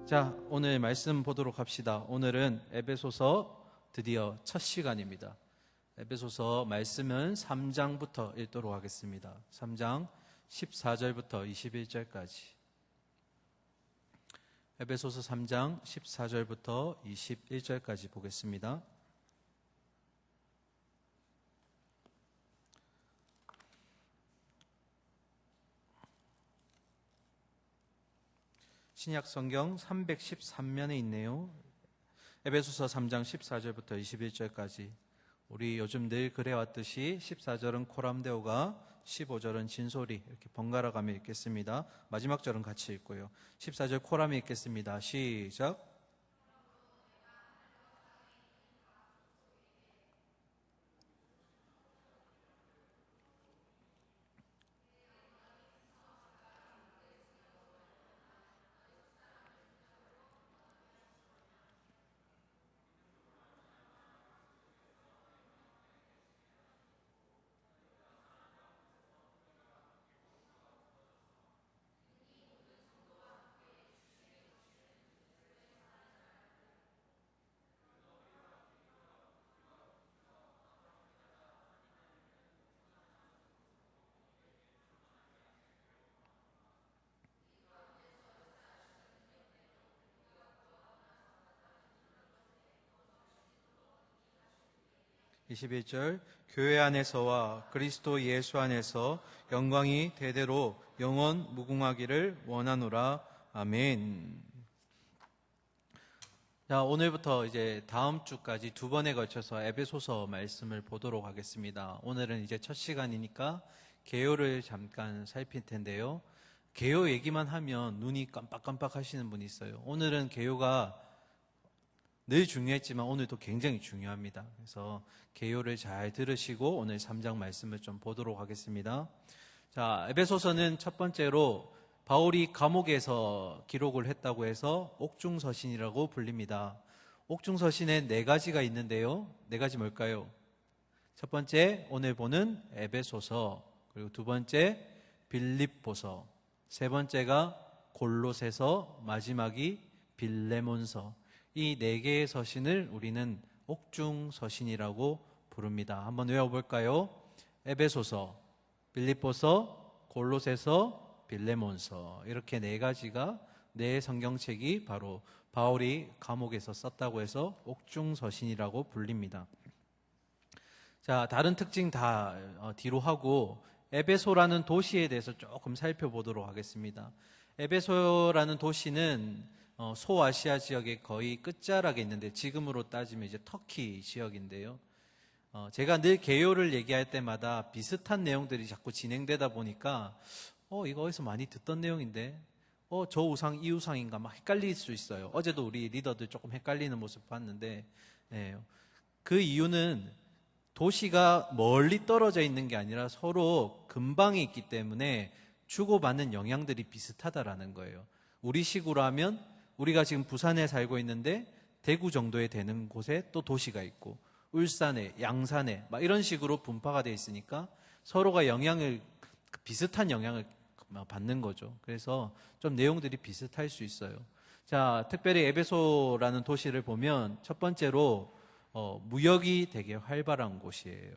자, 오늘 말씀 보도록 합시다. 오늘은 에베소서 드디어 첫 시간입니다. 에베소서 말씀은 3장부터 읽도록 하겠습니다. 3장 14절부터 21절까지. 에베소서 3장 14절부터 21절까지 보겠습니다. 신약 성경 313면에 있네요. 에베소서 3장 14절부터 21절까지. 우리 요즘 늘 그래왔듯이 14절은 코람데오가, 15절은 진솔이 이렇게 번갈아 가며 읽겠습니다. 마지막 절은 같이 읽고요. 14절 코람이 읽겠습니다. 시작. 21절 교회 안에서와 그리스도 예수 안에서 영광이 대대로 영원 무궁하기를 원하노라. 아멘. 자, 오늘부터 이제 다음 주까지 두 번에 걸쳐서 에베소서 말씀을 보도록 하겠습니다. 오늘은 이제 첫 시간이니까 개요를 잠깐 살필 텐데요. 개요 얘기만 하면 눈이 깜빡깜빡 하시는 분이 있어요. 오늘은 개요가 늘 중요했지만 오늘도 굉장히 중요합니다. 그래서 개요를 잘 들으시고 오늘 3장 말씀을 좀 보도록 하겠습니다. 자, 에베소서는 첫 번째로 바울이 감옥에서 기록을 했다고 해서 옥중서신이라고 불립니다. 옥중서신에 4가지가 있는데요. 4가지 뭘까요? 첫 번째 오늘 보는 에베소서, 그리고 두 번째 빌립보서, 세 번째가 골로새서, 마지막이 빌레몬서. 이 4개의 서신을 우리는 옥중서신이라고 부릅니다. 한번 외워볼까요? 에베소서, 빌립보서, 골로새서, 빌레몬서. 이렇게 4가지가 성경책이 바로 바울이 감옥에서 썼다고 해서 옥중서신이라고 불립니다. 자, 다른 특징 다 뒤로 하고 에베소라는 도시에 대해서 조금 살펴보도록 하겠습니다. 에베소라는 도시는 소아시아 지역의 거의 끝자락에 있는데 지금으로 따지면 이제 터키 지역인데요. 제가 늘 개요를 얘기할 때마다 비슷한 내용들이 자꾸 진행되다 보니까 이거 어디서 많이 듣던 내용인데 저 우상 이 우상인가 막 헷갈릴 수 있어요. 어제도 우리 리더들 조금 헷갈리는 모습 봤는데 그 이유는 도시가 멀리 떨어져 있는 게 아니라 서로 근방에 있기 때문에 주고받는 영향들이 비슷하다라는 거예요. 우리 식으로 하면 우리가 지금 부산에 살고 있는데 대구 정도에 되는 곳에 또 도시가 있고 울산에, 양산에 막 이런 식으로 분파가 되어 있으니까 서로가 비슷한 영향을 받는 거죠. 그래서 좀 내용들이 비슷할 수 있어요. 자, 특별히 에베소라는 도시를 보면 첫 번째로 무역이 되게 활발한 곳이에요.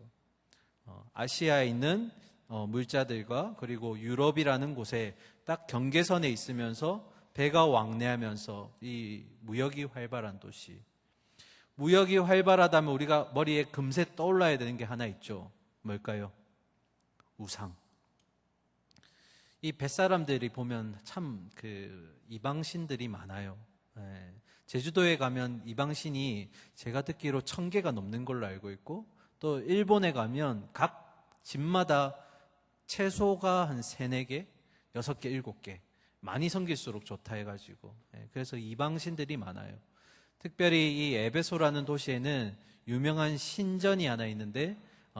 아시아에 있는 물자들과 그리고 유럽이라는 곳에 딱 경계선에 있으면서 배가 왕래하면서 이 무역이 활발한 도시. 무역이 활발하다면 우리가 머리에 금세 떠올라야 되는 게 하나 있죠. 뭘까요? 우상. 이 뱃사람들이 보면 참 이방신들이 많아요. 제주도에 가면 이방신이 제가 듣기로 1000개가 넘는 걸로 알고 있고, 또 일본에 가면 각 집마다 채소가 한 3, 4개, 6개, 7개. 많이 섬길수록 좋다 해가지고. 그래서 이방신들이 많아요. 특별히 이 에베소라는 도시에는 유명한 신전이 하나 있는데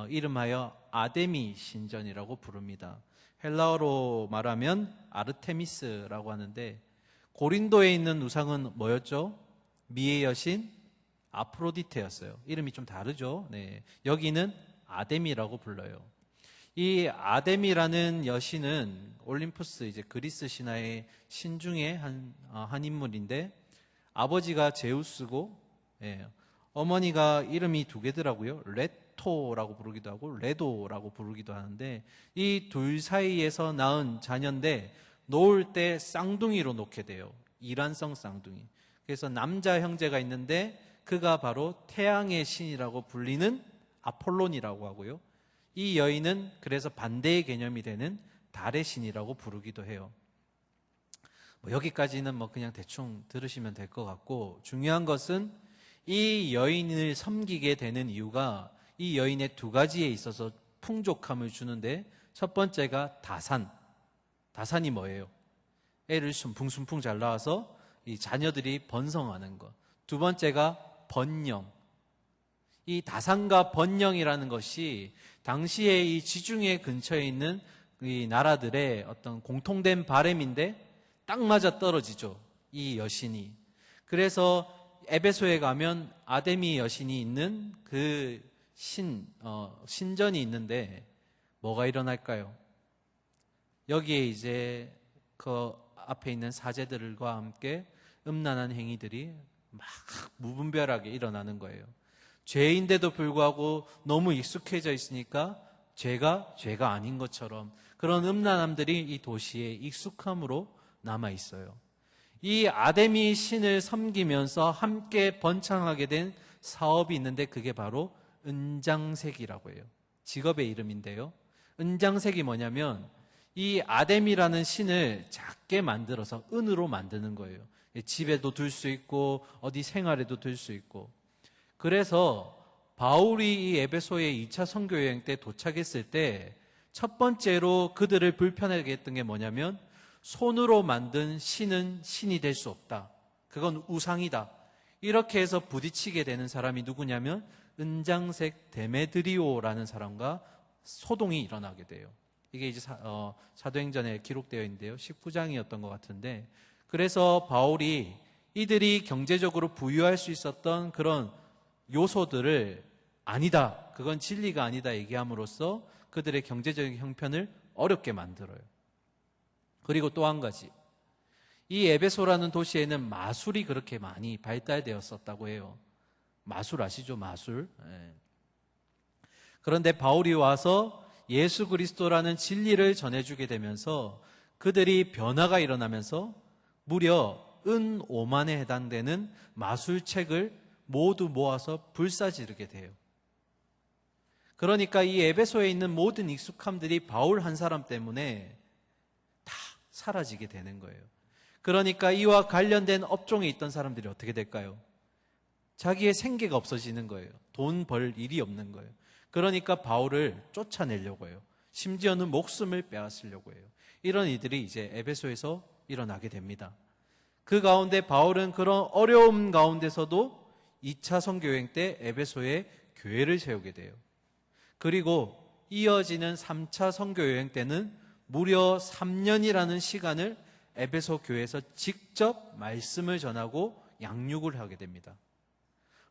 이름하여 아데미 신전이라고 부릅니다. 헬라어로 말하면 아르테미스라고 하는데 고린도에 있는 우상은 뭐였죠? 미의 여신 아프로디테였어요. 이름이 좀 다르죠. 여기는 아데미라고 불러요. 이 아데미라는 여신은 올림푸스, 이제 그리스 신화의 신 중에 한 인물인데 아버지가 제우스고, 예, 어머니가 이름이 두 개더라고요. 레토라고 부르기도 하고 레도라고 부르기도 하는데, 이 둘 사이에서 낳은 자녀인데 놓을 때 쌍둥이로 놓게 돼요. 이란성 쌍둥이. 그래서 남자 형제가 있는데 그가 바로 태양의 신이라고 불리는 아폴론이라고 하고요. 이 여인은 그래서 반대의 개념이 되는 달의 신이라고 부르기도 해요. 여기까지는 그냥 대충 들으시면 될 것 같고, 중요한 것은 이 여인을 섬기게 되는 이유가 이 여인의 두 가지에 있어서 풍족함을 주는데, 첫 번째가 다산이 뭐예요? 애를 순풍순풍 잘 낳아서 이 자녀들이 번성하는 것. 두 번째가 번영. 이 다산과 번영이라는 것이 당시에 이 지중해 근처에 있는 이 나라들의 어떤 공통된 바램인데 딱 맞아 떨어지죠. 이 여신이. 그래서 에베소에 가면 아데미 여신이 있는 그 신전이 있는데 뭐가 일어날까요? 여기에 이제 그 앞에 있는 사제들과 함께 음란한 행위들이 막 무분별하게 일어나는 거예요. 죄인데도 불구하고 너무 익숙해져 있으니까 죄가 아닌 것처럼 그런 음란함들이 이 도시에 익숙함으로 남아 있어요. 이 아데미 신을 섬기면서 함께 번창하게 된 사업이 있는데 그게 바로 은장색이라고 해요. 직업의 이름인데요. 은장색이 뭐냐면 이 아데미라는 신을 작게 만들어서 은으로 만드는 거예요. 집에도 둘 수 있고 어디 생활에도 둘 수 있고. 그래서 바울이 이 에베소의 2차 선교 여행 때 도착했을 때 첫 번째로 그들을 불편하게 했던 게 뭐냐면 손으로 만든 신은 신이 될 수 없다. 그건 우상이다. 이렇게 해서 부딪히게 되는 사람이 누구냐면 은장색 데메드리오라는 사람과 소동이 일어나게 돼요. 이게 이제 사도행전에 기록되어 있는데요. 19장이었던 것 같은데, 그래서 바울이 이들이 경제적으로 부유할 수 있었던 그런 요소들을 아니다, 그건 진리가 아니다 얘기함으로써 그들의 경제적인 형편을 어렵게 만들어요. 그리고 또 한 가지, 이 에베소라는 도시에는 마술이 그렇게 많이 발달되었었다고 해요. 마술 아시죠? 마술. 예. 그런데 바울이 와서 예수 그리스도라는 진리를 전해주게 되면서 그들이 변화가 일어나면서 무려 은 5만에 해당되는 마술책을 모두 모아서 불사지르게 돼요. 그러니까 이 에베소에 있는 모든 익숙함들이 바울 한 사람 때문에 다 사라지게 되는 거예요. 그러니까 이와 관련된 업종에 있던 사람들이 어떻게 될까요? 자기의 생계가 없어지는 거예요. 돈 벌 일이 없는 거예요. 그러니까 바울을 쫓아내려고 해요. 심지어는 목숨을 빼앗으려고 해요. 이런 일들이 이제 에베소에서 일어나게 됩니다. 그 가운데 바울은 그런 어려움 가운데서도 2차 선교여행 때 에베소에 교회를 세우게 돼요. 그리고 이어지는 3차 선교여행 때는 무려 3년이라는 시간을 에베소 교회에서 직접 말씀을 전하고 양육을 하게 됩니다.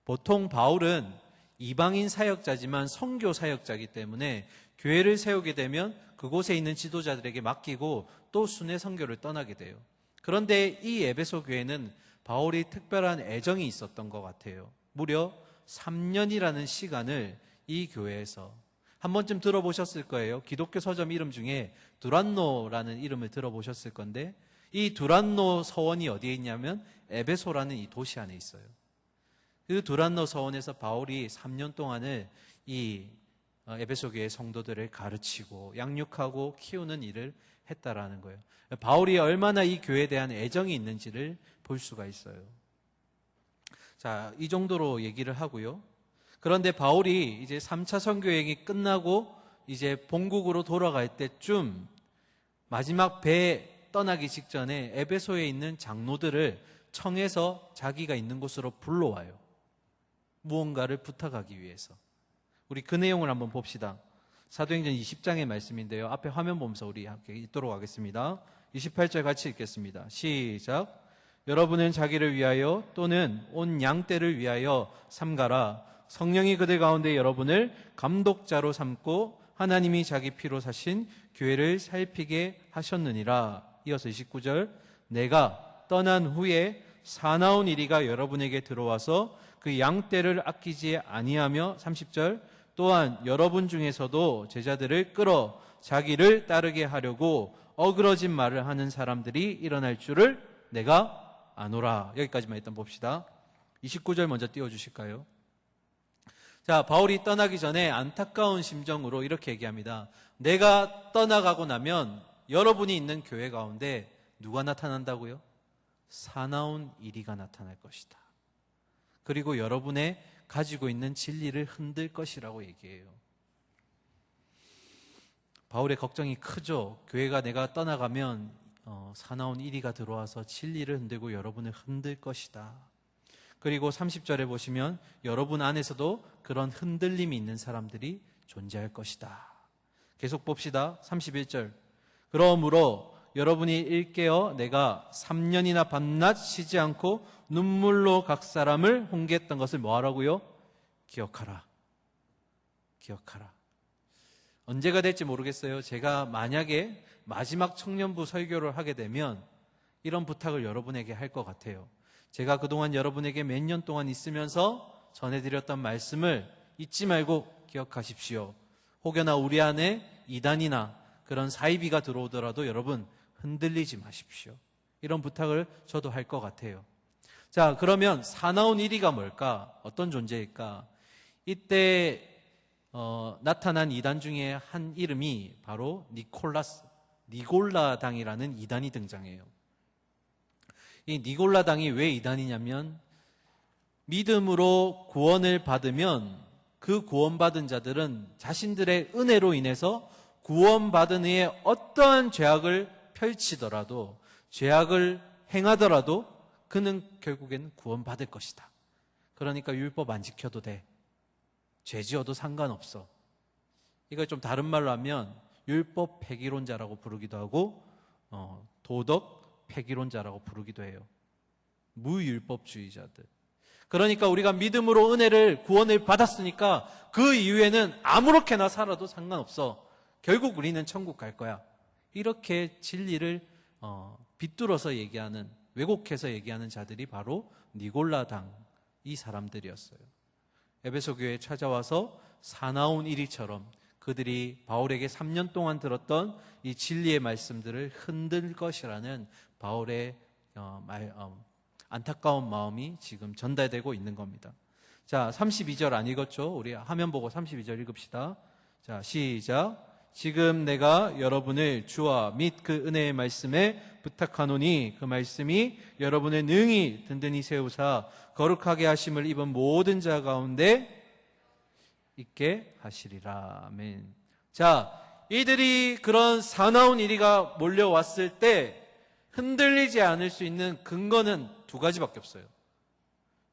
보통 바울은 이방인 사역자지만 선교 사역자이기 때문에 교회를 세우게 되면 그곳에 있는 지도자들에게 맡기고 또 순회 선교를 떠나게 돼요. 그런데 이 에베소 교회는 바울이 특별한 애정이 있었던 것 같아요. 무려 3년이라는 시간을 이 교회에서, 한 번쯤 들어보셨을 거예요. 기독교 서점 이름 중에 두란노라는 이름을 들어보셨을 건데, 이 두란노 서원이 어디에 있냐면 에베소라는 이 도시 안에 있어요. 그 두란노 서원에서 바울이 3년 동안을 이 에베소 교회 성도들을 가르치고 양육하고 키우는 일을 했다라는 거예요. 바울이 얼마나 이 교회에 대한 애정이 있는지를 볼 수가 있어요. 자, 이 정도로 얘기를 하고요. 그런데 바울이 이제 3차 선교 여행이 끝나고 이제 본국으로 돌아갈 때쯤 마지막 배 떠나기 직전에 에베소에 있는 장로들을 청해서 자기가 있는 곳으로 불러와요. 무언가를 부탁하기 위해서. 우리 그 내용을 한번 봅시다. 사도행전 20장의 말씀인데요. 앞에 화면 보면서 우리 함께 읽도록 하겠습니다. 28절 같이 읽겠습니다. 시작. 여러분은 자기를 위하여 또는 온 양떼를 위하여 삼가라. 성령이 그들 가운데 여러분을 감독자로 삼고 하나님이 자기 피로 사신 교회를 살피게 하셨느니라. 이어서 29절. 내가 떠난 후에 사나운 이리가 여러분에게 들어와서 그 양떼를 아끼지 아니하며 30절 또한 여러분 중에서도 제자들을 끌어 자기를 따르게 하려고 어그러진 말을 하는 사람들이 일어날 줄을 내가 아노라. 여기까지만 일단 봅시다. 29절 먼저 띄워주실까요? 자, 바울이 떠나기 전에 안타까운 심정으로 이렇게 얘기합니다. 내가 떠나가고 나면 여러분이 있는 교회 가운데 누가 나타난다고요? 사나운 이리가 나타날 것이다. 그리고 여러분의 가지고 있는 진리를 흔들 것이라고 얘기해요. 바울의 걱정이 크죠. 교회가 내가 떠나가면 사나운 이리가 들어와서 진리를 흔들고 여러분을 흔들 것이다. 그리고 30절에 보시면 여러분 안에서도 그런 흔들림이 있는 사람들이 존재할 것이다. 계속 봅시다. 31절 그러므로 여러분이 일깨어 내가 3년이나 밤낮 쉬지 않고 눈물로 각 사람을 훈계했던 것을 뭐하라고요? 기억하라. 기억하라. 언제가 될지 모르겠어요. 제가 만약에 마지막 청년부 설교를 하게 되면 이런 부탁을 여러분에게 할 것 같아요. 제가 그동안 여러분에게 몇 년 동안 있으면서 전해드렸던 말씀을 잊지 말고 기억하십시오. 혹여나 우리 안에 이단이나 그런 사이비가 들어오더라도 여러분 흔들리지 마십시오. 이런 부탁을 저도 할 것 같아요. 자, 그러면 사나운 이리가 뭘까? 어떤 존재일까? 이때 나타난 이단 중에 한 이름이 바로 니골라당이라는 이단이 등장해요. 이 니골라당이 왜 이단이냐면 믿음으로 구원을 받으면 그 구원받은 자들은 자신들의 은혜로 인해서 구원받은 후에 어떠한 죄악을 펼치더라도 죄악을 행하더라도 그는 결국엔 구원받을 것이다. 그러니까 율법 안 지켜도 돼. 죄 지어도 상관없어. 이걸 좀 다른 말로 하면 율법 폐기론자라고 부르기도 하고 도덕 폐기론자라고 부르기도 해요. 무율법주의자들. 그러니까 우리가 믿음으로 은혜를 구원을 받았으니까 그 이후에는 아무렇게나 살아도 상관없어. 결국 우리는 천국 갈 거야. 이렇게 진리를 비뚤어서 얘기하는, 왜곡해서 얘기하는 자들이 바로 니골라당 이 사람들이었어요. 에베소 교회에 찾아와서 사나운 이리처럼 그들이 바울에게 3년 동안 들었던 이 진리의 말씀들을 흔들 것이라는 바울의 안타까운 마음이 지금 전달되고 있는 겁니다. 자, 32절 안 읽었죠? 우리 화면 보고 32절 읽읍시다. 자, 시작. 지금 내가 여러분을 주와 및 그 은혜의 말씀에 부탁하노니 그 말씀이 여러분을 능히 든든히 세우사 거룩하게 하심을 입은 모든 자 가운데 있게 하시리라. 아멘. 자, 이들이 그런 사나운 이리가 몰려왔을 때 흔들리지 않을 수 있는 근거는 두 가지밖에 없어요.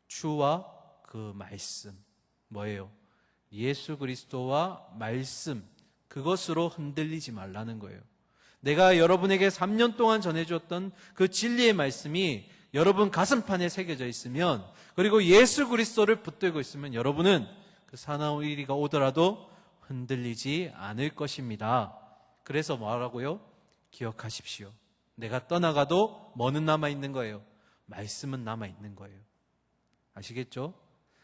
주와 그 말씀. 뭐예요? 예수 그리스도와 말씀. 그것으로 흔들리지 말라는 거예요. 내가 여러분에게 3년 동안 전해주었던 그 진리의 말씀이 여러분 가슴판에 새겨져 있으면, 그리고 예수 그리스도를 붙들고 있으면 여러분은 그 사나운 이리가 오더라도 흔들리지 않을 것입니다. 그래서 뭐라고요? 기억하십시오. 내가 떠나가도 뭐는 남아있는 거예요? 말씀은 남아있는 거예요. 아시겠죠?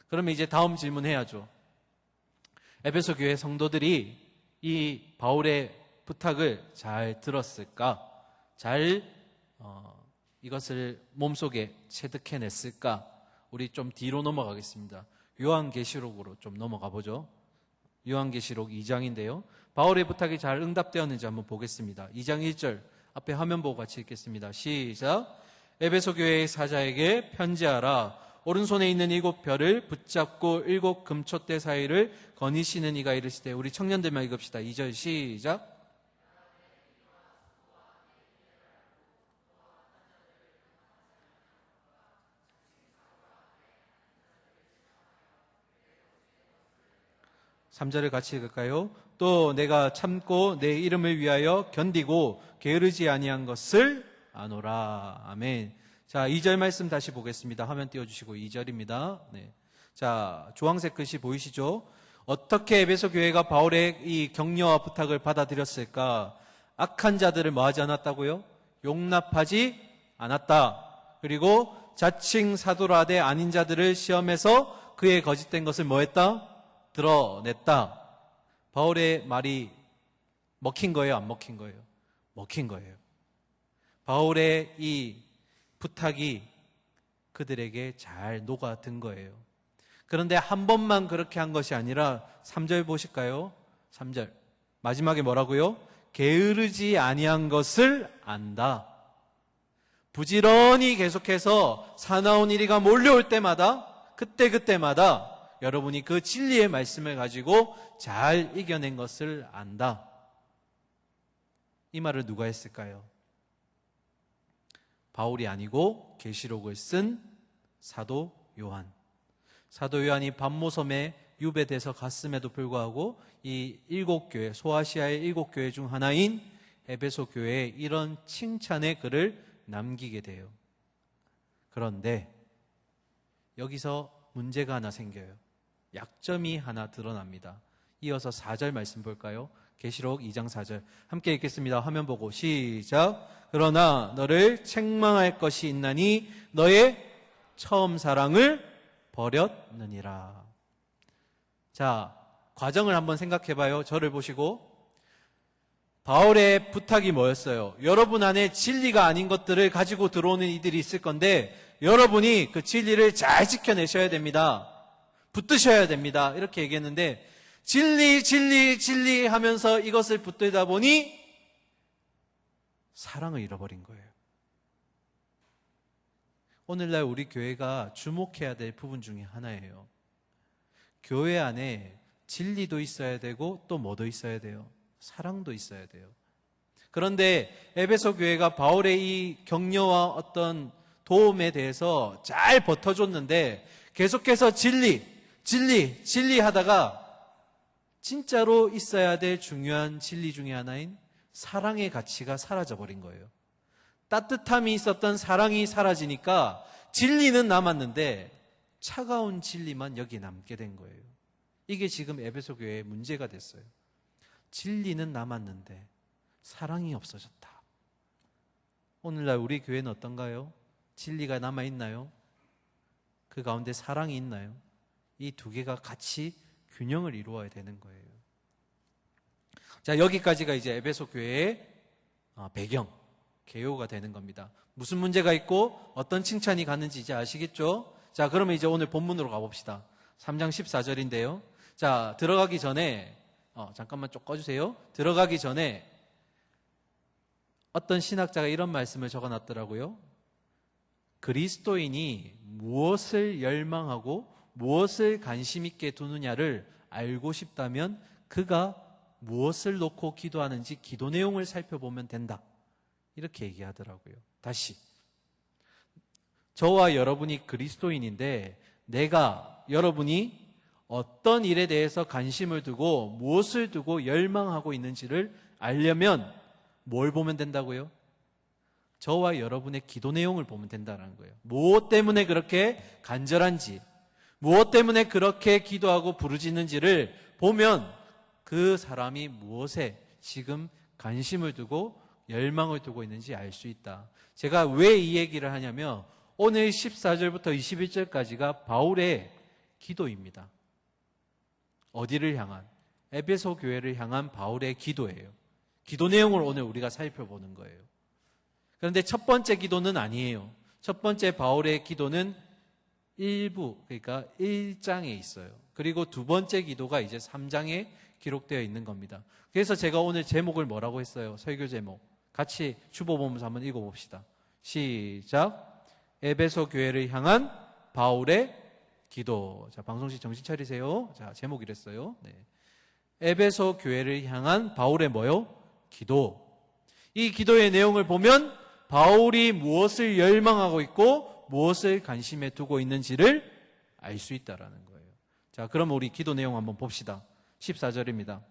그러면 이제 다음 질문 해야죠. 에베소 교회 성도들이 이 바울의 부탁을 잘 들었을까? 잘 이것을 몸속에 체득해냈을까? 우리 좀 뒤로 넘어가겠습니다. 요한계시록으로 좀 넘어가 보죠. 요한계시록 2장인데요. 바울의 부탁이 잘 응답되었는지 한번 보겠습니다. 2장 1절 앞에 화면 보고 같이 읽겠습니다. 시작. 에베소 교회의 사자에게 편지하라. 오른손에 있는 7별을 붙잡고 7 금촛대 사이를 거니시는 이가 이르시되. 우리 청년들만 읽읍시다. 2절 시작. 3절을 같이 읽을까요? 또 내가 참고 내 이름을 위하여 견디고 게으르지 아니한 것을 아노라. 아멘. 자, 2절 말씀 다시 보겠습니다. 화면 띄워주시고 2절입니다. 네. 자, 주황색 글씨 보이시죠? 어떻게 에베소 교회가 바울의 이 격려와 부탁을 받아들였을까? 악한 자들을 뭐하지 않았다고요? 용납하지 않았다. 그리고 자칭 사도라 하되 아닌 자들을 시험해서 그의 거짓된 것을 뭐했다? 드러냈다. 바울의 말이 먹힌 거예요? 안 먹힌 거예요? 먹힌 거예요. 바울의 이 부탁이 그들에게 잘 녹아든 거예요. 그런데 한 번만 그렇게 한 것이 아니라 3절 보실까요? 3절 마지막에 뭐라고요? 게으르지 아니한 것을 안다. 부지런히 계속해서 사나운 이리가 몰려올 때마다 그때마다 여러분이 그 진리의 말씀을 가지고 잘 이겨낸 것을 안다. 이 말을 누가 했을까요? 바울이 아니고 계시록을 쓴 사도 요한. 사도 요한이 밤모섬에 유배돼서 갔음에도 불구하고 이 7교회, 소아시아의 7교회 중 하나인 에베소 교회에 이런 칭찬의 글을 남기게 돼요. 그런데 여기서 문제가 하나 생겨요. 약점이 하나 드러납니다. 이어서 4절 말씀 볼까요? 계시록 2장 4절 함께 읽겠습니다. 화면 보고 시작. 그러나 너를 책망할 것이 있나니 너의 처음 사랑을 버렸느니라. 자, 과정을 한번 생각해 봐요. 저를 보시고. 바울의 부탁이 뭐였어요? 여러분 안에 진리가 아닌 것들을 가지고 들어오는 이들이 있을 건데 여러분이 그 진리를 잘 지켜내셔야 됩니다. 붙드셔야 됩니다. 이렇게 얘기했는데 진리 하면서 이것을 붙들다 보니 사랑을 잃어버린 거예요. 오늘날 우리 교회가 주목해야 될 부분 중에 하나예요. 교회 안에 진리도 있어야 되고 또 뭐도 있어야 돼요? 사랑도 있어야 돼요. 그런데 에베소 교회가 바울의 이 격려와 어떤 도움에 대해서 잘 버텨줬는데 계속해서 진리 하다가 진짜로 있어야 될 중요한 진리 중에 하나인 사랑의 가치가 사라져버린 거예요. 따뜻함이 있었던 사랑이 사라지니까 진리는 남았는데 차가운 진리만 여기 남게 된 거예요. 이게 지금 에베소 교회의 문제가 됐어요. 진리는 남았는데 사랑이 없어졌다. 오늘날 우리 교회는 어떤가요? 진리가 남아있나요? 그 가운데 사랑이 있나요? 이 두 개가 같이 균형을 이루어야 되는 거예요. 자, 여기까지가 이제 에베소 교회의 배경, 개요가 되는 겁니다. 무슨 문제가 있고 어떤 칭찬이 갔는지 이제 아시겠죠? 자, 그러면 이제 오늘 본문으로 가봅시다. 3장 14절인데요. 자, 들어가기 전에 잠깐만 좀 꺼주세요. 들어가기 전에 어떤 신학자가 이런 말씀을 적어놨더라고요. 그리스도인이 무엇을 열망하고 무엇을 관심 있게 두느냐를 알고 싶다면 그가 무엇을 놓고 기도하는지 기도 내용을 살펴보면 된다. 이렇게 얘기하더라고요. 다시, 저와 여러분이 그리스도인인데 여러분이 어떤 일에 대해서 관심을 두고 무엇을 두고 열망하고 있는지를 알려면 뭘 보면 된다고요? 저와 여러분의 기도 내용을 보면 된다는 거예요. 무엇 때문에 그렇게 간절한지, 무엇 때문에 그렇게 기도하고 부르짖는지를 보면 그 사람이 무엇에 지금 관심을 두고 열망을 두고 있는지 알 수 있다. 제가 왜 이 얘기를 하냐면 오늘 14절부터 21절까지가 바울의 기도입니다. 어디를 향한? 에베소 교회를 향한 바울의 기도예요. 기도 내용을 오늘 우리가 살펴보는 거예요. 그런데 첫 번째 기도는 아니에요. 첫 번째 바울의 기도는 일부, 그러니까 1장에 있어요. 그리고 두 번째 기도가 이제 3장에 기록되어 있는 겁니다. 그래서 제가 오늘 제목을 뭐라고 했어요? 설교 제목. 같이 주보보면서 한번 읽어봅시다. 시작. 에베소 교회를 향한 바울의 기도. 자, 방송실 정신 차리세요. 자, 제목 이랬어요. 네. 에베소 교회를 향한 바울의 뭐요? 기도. 이 기도의 내용을 보면 바울이 무엇을 열망하고 있고 무엇을 관심에 두고 있는지를 알 수 있다라는 거예요. 자, 그럼 우리 기도 내용 한번 봅시다. 14절입니다.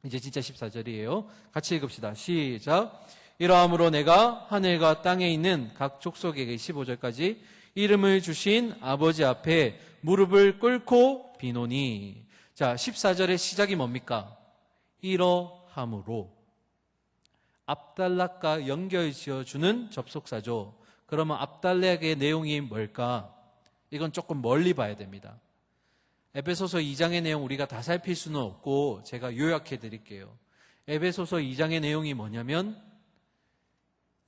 이제 진짜 14절이에요. 같이 읽읍시다. 시작. 이러함으로 내가 하늘과 땅에 있는 각 족속에게 15절까지 이름을 주신 아버지 앞에 무릎을 꿇고 비노니. 자, 14절의 시작이 뭡니까? 이러함으로. 앞달락과 연결 지어주는 접속사죠. 그러면 압달렉의 내용이 뭘까? 이건 조금 멀리 봐야 됩니다. 에베소서 2장의 내용 우리가 다 살필 수는 없고 제가 요약해 드릴게요. 에베소서 2장의 내용이 뭐냐면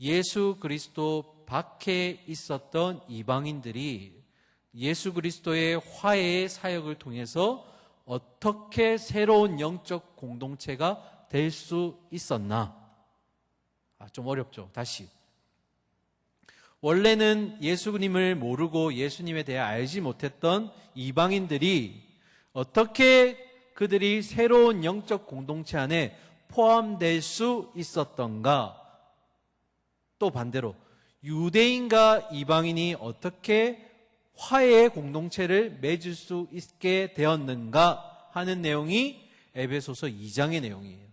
예수 그리스도 밖에 있었던 이방인들이 예수 그리스도의 화해의 사역을 통해서 어떻게 새로운 영적 공동체가 될 수 있었나? 좀 어렵죠. 다시. 원래는 예수님을 모르고 예수님에 대해 알지 못했던 이방인들이 어떻게 그들이 새로운 영적 공동체 안에 포함될 수 있었던가? 또 반대로 유대인과 이방인이 어떻게 화해의 공동체를 맺을 수 있게 되었는가 하는 내용이 에베소서 2장의 내용이에요.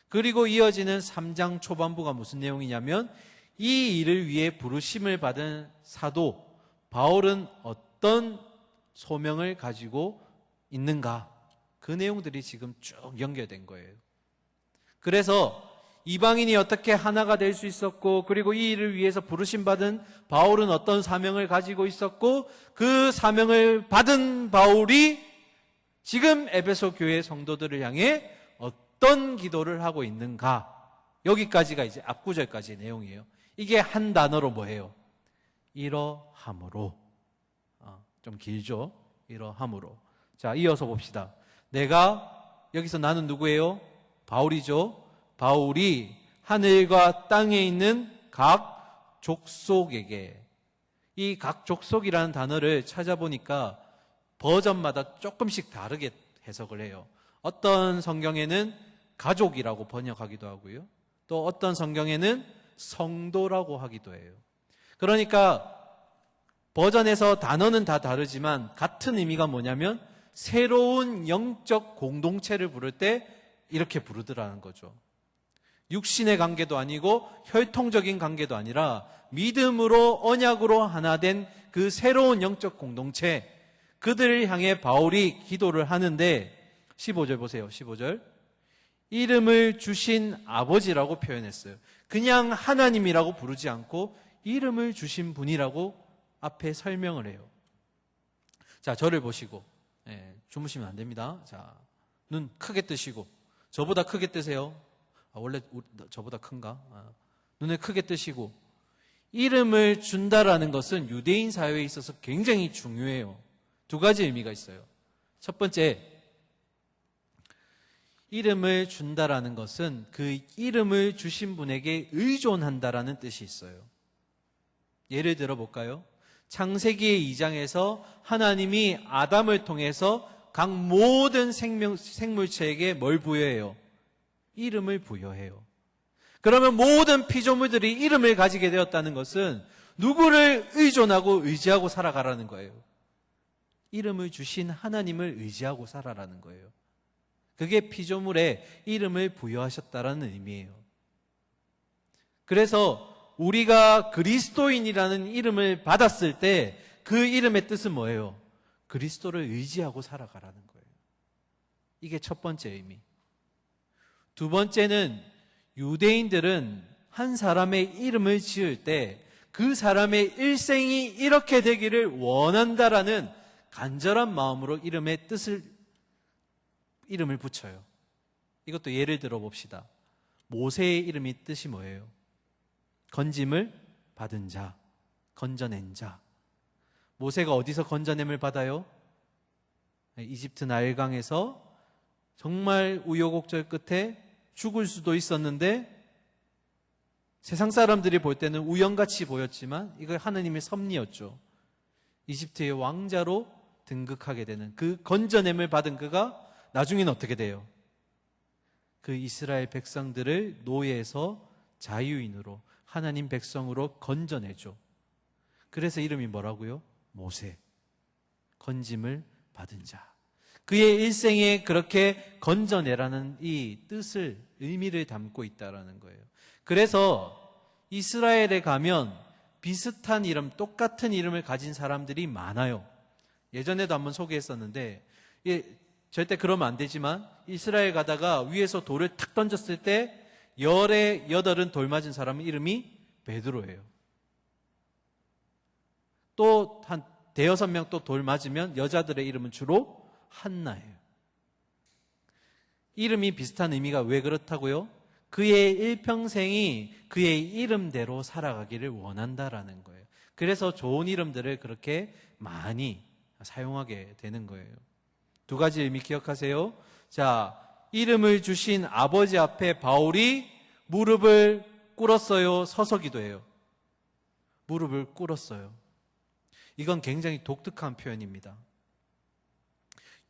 그리고 이어지는 3장 초반부가 무슨 내용이냐면 이 일을 위해 부르심을 받은 사도 바울은 어떤 소명을 가지고 있는가? 그 내용들이 지금 쭉 연결된 거예요. 그래서 이방인이 어떻게 하나가 될 수 있었고, 그리고 이 일을 위해서 부르심 받은 바울은 어떤 사명을 가지고 있었고, 그 사명을 받은 바울이 지금 에베소 교회 성도들을 향해 어떤 기도를 하고 있는가? 여기까지가 이제 앞구절까지의 내용이에요. 이게 한 단어로 뭐예요? 이러함으로. 좀 길죠? 이러함으로. 자, 이어서 봅시다. 여기서 나는 누구예요? 바울이죠? 바울이 하늘과 땅에 있는 각 족속에게, 이 각 족속이라는 단어를 찾아보니까 버전마다 조금씩 다르게 해석을 해요. 어떤 성경에는 가족이라고 번역하기도 하고요. 또 어떤 성경에는 성도라고 하기도 해요. 그러니까 버전에서 단어는 다 다르지만 같은 의미가 뭐냐면 새로운 영적 공동체를 부를 때 이렇게 부르더라는 거죠. 육신의 관계도 아니고 혈통적인 관계도 아니라 믿음으로 언약으로 하나 된 그 새로운 영적 공동체, 그들을 향해 바울이 기도를 하는데 15절 보세요. 15절. 이름을 주신 아버지라고 표현했어요. 그냥 하나님이라고 부르지 않고 이름을 주신 분이라고 앞에 설명을 해요. 자, 저를 보시고 주무시면 안 됩니다. 자, 눈 크게 뜨시고, 저보다 크게 뜨세요. 원래 저보다 큰가? 눈을 크게 뜨시고, 이름을 준다라는 것은 유대인 사회에 있어서 굉장히 중요해요. 두 가지 의미가 있어요. 첫 번째, 이름을 준다라는 것은 그 이름을 주신 분에게 의존한다라는 뜻이 있어요. 예를 들어 볼까요? 창세기 2장에서 하나님이 아담을 통해서 각 모든 생물체에게 뭘 부여해요? 이름을 부여해요. 그러면 모든 피조물들이 이름을 가지게 되었다는 것은 누구를 의존하고 의지하고 살아가라는 거예요. 이름을 주신 하나님을 의지하고 살아라는 거예요. 그게 피조물에 이름을 부여하셨다라는 의미예요. 그래서 우리가 그리스도인이라는 이름을 받았을 때 그 이름의 뜻은 뭐예요? 그리스도를 의지하고 살아가라는 거예요. 이게 첫 번째 의미. 두 번째는 유대인들은 한 사람의 이름을 지을 때 그 사람의 일생이 이렇게 되기를 원한다라는 간절한 마음으로 이름을 붙여요. 이것도 예를 들어 봅시다. 모세의 이름이 뜻이 뭐예요? 건짐을 받은 자, 건져낸 자. 모세가 어디서 건져냄을 받아요? 이집트 나일강에서 정말 우여곡절 끝에 죽을 수도 있었는데 세상 사람들이 볼 때는 우연같이 보였지만 이거 하나님의 섭리였죠. 이집트의 왕자로 등극하게 되는 그 건져냄을 받은 그가 나중에는 어떻게 돼요? 그 이스라엘 백성들을 노예에서 자유인으로, 하나님 백성으로 건져내죠. 그래서 이름이 뭐라고요? 모세. 건짐을 받은 자. 그의 일생에 그렇게 건져내라는 이 뜻을, 의미를 담고 있다라는 거예요. 그래서 이스라엘에 가면 비슷한 이름, 똑같은 이름을 가진 사람들이 많아요. 예전에도 한번 소개했었는데, 절대 그러면 안 되지만 이스라엘 가다가 위에서 돌을 탁 던졌을 때 열의 여덟은 돌 맞은 사람의 이름이 베드로예요. 또 한 대여섯 명 또 돌 맞으면 여자들의 이름은 주로 한나예요. 이름이 비슷한 의미가 왜 그렇다고요? 그의 일평생이 그의 이름대로 살아가기를 원한다라는 거예요. 그래서 좋은 이름들을 그렇게 많이 사용하게 되는 거예요. 두 가지 의미 기억하세요. 자, 이름을 주신 아버지 앞에 바울이 무릎을 꿇었어요? 서서 기도해요? 무릎을 꿇었어요. 이건 굉장히 독특한 표현입니다.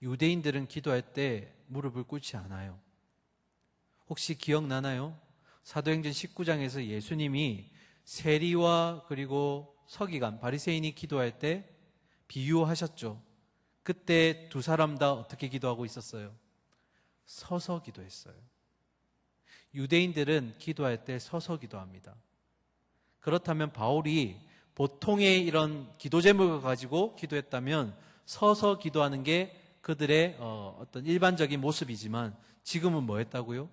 유대인들은 기도할 때 무릎을 꿇지 않아요. 혹시 기억나나요? 사도행전 19장에서 예수님이 세리와 그리고 서기관, 바리새인이 기도할 때 비유하셨죠. 그때 두 사람 다 어떻게 기도하고 있었어요? 서서 기도했어요. 유대인들은 기도할 때 서서 기도합니다. 그렇다면 바울이 보통의 이런 기도 제목을 가지고 기도했다면 서서 기도하는 게 그들의 어떤 일반적인 모습이지만 지금은 뭐 했다고요?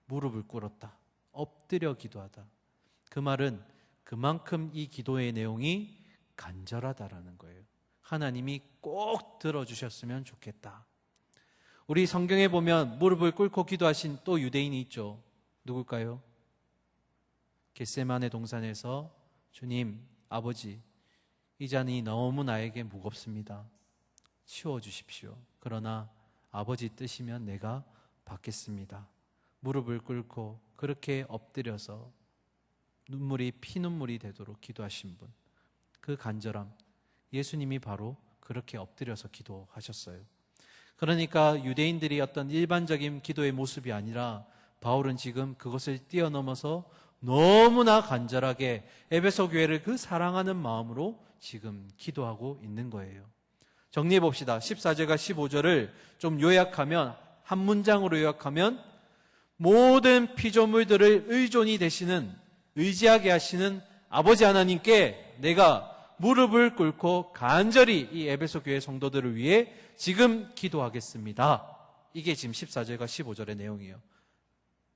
무릎을 꿇었다. 엎드려 기도하다. 그 말은 그만큼 이 기도의 내용이 간절하다라는 거예요. 하나님이 꼭 들어주셨으면 좋겠다. 우리 성경에 보면 무릎을 꿇고 기도하신 또 유대인이 있죠. 누굴까요? 겟세마네 동산에서 주님, 아버지, 이 잔이 너무 나에게 무겁습니다. 치워주십시오. 그러나 아버지 뜻이면 내가 받겠습니다. 무릎을 꿇고 그렇게 엎드려서 눈물이 피눈물이 되도록 기도하신 분, 그 간절함, 예수님이 바로 그렇게 엎드려서 기도하셨어요. 그러니까 유대인들이 어떤 일반적인 기도의 모습이 아니라 바울은 지금 그것을 뛰어넘어서 너무나 간절하게 에베소 교회를 그 사랑하는 마음으로 지금 기도하고 있는 거예요. 정리해 봅시다. 14절과 15절을 좀 요약하면, 한 문장으로 요약하면, 모든 피조물들을 의존이 되시는, 의지하게 하시는 아버지 하나님께 내가 무릎을 꿇고 간절히 이 에베소 교회 성도들을 위해 지금 기도하겠습니다. 이게 지금 14절과 15절의 내용이에요.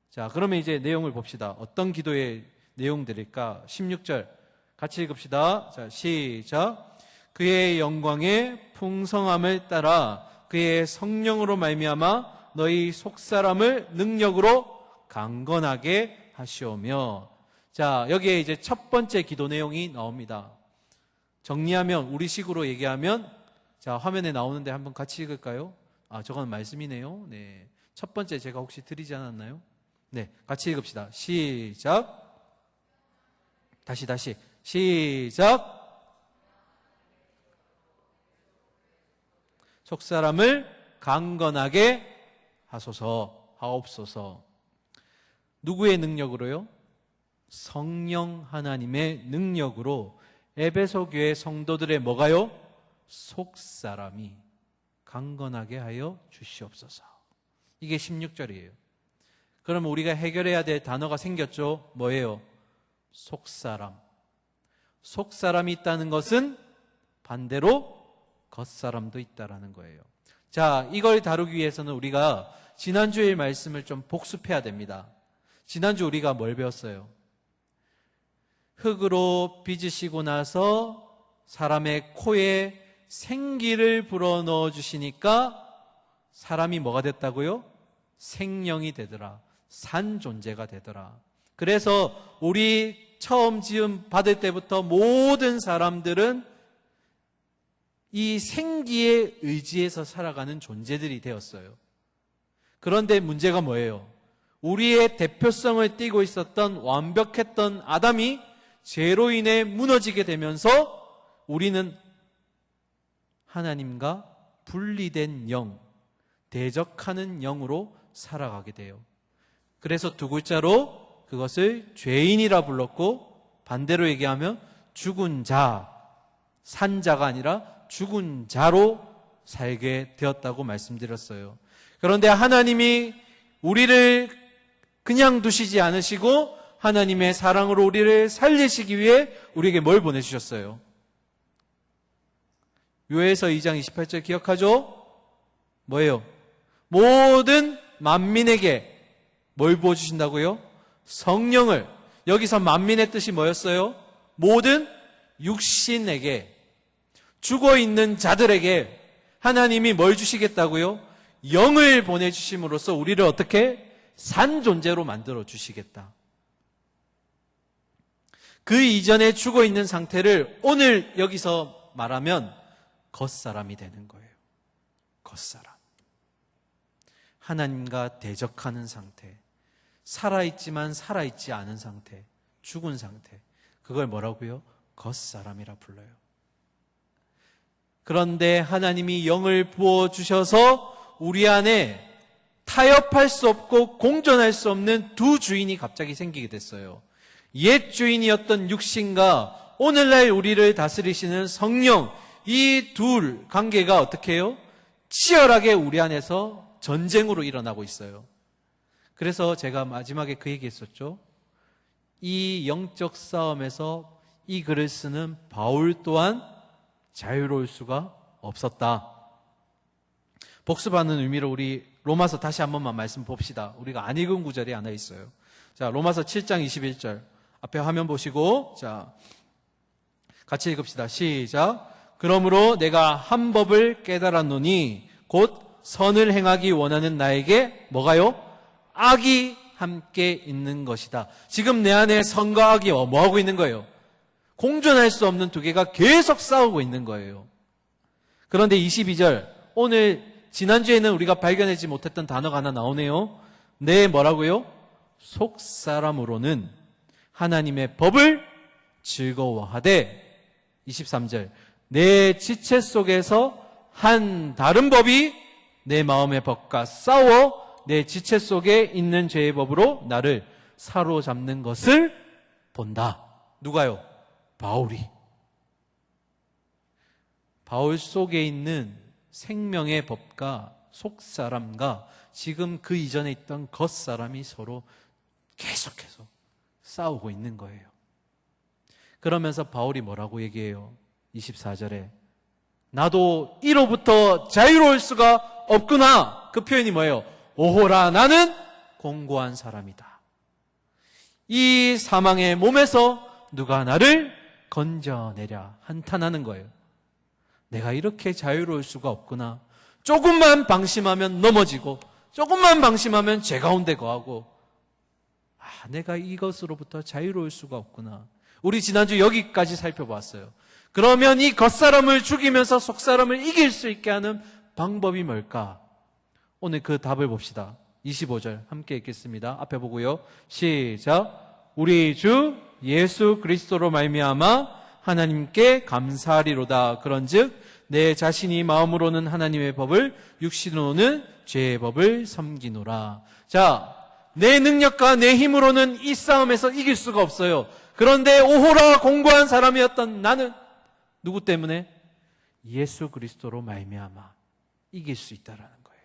자, 그러면 이제 내용을 봅시다. 어떤 기도의 내용들일까? 16절 같이 읽읍시다. 자, 시작. 그의 영광의 풍성함을 따라 그의 성령으로 말미암아 너희 속사람을 능력으로 강건하게 하시오며. 자, 여기에 이제 첫 번째 기도 내용이 나옵니다. 정리하면, 우리식으로 얘기하면, 자, 화면에 나오는데 한번 같이 읽을까요? 아, 저건 말씀이네요. 네. 첫 번째 제가 혹시 드리지 않았나요? 네, 같이 읽읍시다. 시작. 다시. 시작. 속사람을 강건하게 하옵소서. 누구의 능력으로요? 성령 하나님의 능력으로 에베소 교회 성도들의 뭐가요? 속사람이 강건하게 하여 주시옵소서. 이게 16절이에요. 그러면 우리가 해결해야 될 단어가 생겼죠. 뭐예요? 속사람. 속사람이 있다는 것은 반대로 겉사람도 있다라는 거예요. 자, 이걸 다루기 위해서는 우리가 지난주의 말씀을 좀 복습해야 됩니다. 지난주 우리가 뭘 배웠어요? 흙으로 빚으시고 나서 사람의 코에 생기를 불어넣어 주시니까 사람이 뭐가 됐다고요? 생명이 되더라. 산 존재가 되더라. 그래서 우리 처음 지음 받을 때부터 모든 사람들은 이 생기에 의지해서 살아가는 존재들이 되었어요. 그런데 문제가 뭐예요? 우리의 대표성을 띠고 있었던 완벽했던 아담이 죄로 인해 무너지게 되면서 우리는 하나님과 분리된 영, 대적하는 영으로 살아가게 돼요. 그래서 두 글자로 그것을 죄인이라 불렀고, 반대로 얘기하면 죽은 자, 산 자가 아니라 죽은 자로 살게 되었다고 말씀드렸어요. 그런데 하나님이 우리를 그냥 두시지 않으시고 하나님의 사랑으로 우리를 살리시기 위해 우리에게 뭘 보내주셨어요? 요에서 2장 28절 기억하죠? 뭐예요? 모든 만민에게 뭘 부어주신다고요? 성령을. 여기서 만민의 뜻이 뭐였어요? 모든 육신에게 죽어 있는 자들에게 하나님이 뭘 주시겠다고요? 영을 보내주심으로써 우리를 어떻게? 산 존재로 만들어 주시겠다. 그 이전에 죽어 있는 상태를 오늘 여기서 말하면 겉사람이 되는 거예요. 겉사람. 하나님과 대적하는 상태. 살아있지만 살아있지 않은 상태. 죽은 상태. 그걸 뭐라고요? 겉사람이라 불러요. 그런데 하나님이 영을 부어주셔서 우리 안에 타협할 수 없고 공존할 수 없는 두 주인이 갑자기 생기게 됐어요. 옛 주인이었던 육신과 오늘날 우리를 다스리시는 성령, 이 둘 관계가 어떻게 해요? 치열하게 우리 안에서 전쟁으로 일어나고 있어요. 그래서 제가 마지막에 그 얘기했었죠. 이 영적 싸움에서 이 글을 쓰는 바울 또한 자유로울 수가 없었다. 복습하는 의미로 우리 로마서 다시 한 번만 말씀 봅시다. 우리가 안 읽은 구절이 하나 있어요. 자, 로마서 7장 21절. 앞에 화면 보시고, 자, 같이 읽읍시다. 시작. 그러므로 내가 한 법을 깨달았노니 곧 선을 행하기 원하는 나에게 뭐가요? 악이 함께 있는 것이다. 지금 내 안에 선과 악이 뭐하고 있는 거예요? 공존할 수 없는 두 개가 계속 싸우고 있는 거예요. 그런데 22절, 오늘 지난주에는 우리가 발견하지 못했던 단어가 하나 나오네요. 내 뭐라고요? 속사람으로는 하나님의 법을 즐거워하되 23절, 내 지체 속에서 한 다른 법이 내 마음의 법과 싸워 내 지체 속에 있는 죄의 법으로 나를 사로잡는 것을 본다. 누가요? 바울이. 바울 속에 있는 생명의 법과 속사람과 지금 그 이전에 있던 겉사람이 서로 계속해서 싸우고 있는 거예요. 그러면서 바울이 뭐라고 얘기해요? 24절에 나도 이로부터 자유로울 수가 없구나. 그 표현이 뭐예요? 오호라 나는 공고한 사람이다. 이 사망의 몸에서 누가 나를 건져내랴 한탄하는 거예요. 내가 이렇게 자유로울 수가 없구나. 조금만 방심하면 넘어지고 조금만 방심하면 죄 가운데 거하고 내가 이것으로부터 자유로울 수가 없구나. 우리 지난주 여기까지 살펴봤어요. 그러면 이 겉사람을 죽이면서 속사람을 이길 수 있게 하는 방법이 뭘까? 오늘 그 답을 봅시다. 25절 함께 읽겠습니다. 앞에 보고요. 시작. 우리 주 예수 그리스도로 말미암아 하나님께 감사하리로다. 그런즉 내 자신이 마음으로는 하나님의 법을 육신으로는 죄의 법을 섬기노라. 자, 내 능력과 내 힘으로는 이 싸움에서 이길 수가 없어요. 그런데 오호라 공고한 사람이었던 나는 누구 때문에? 예수 그리스도로 말미암아 이길 수 있다라는 거예요.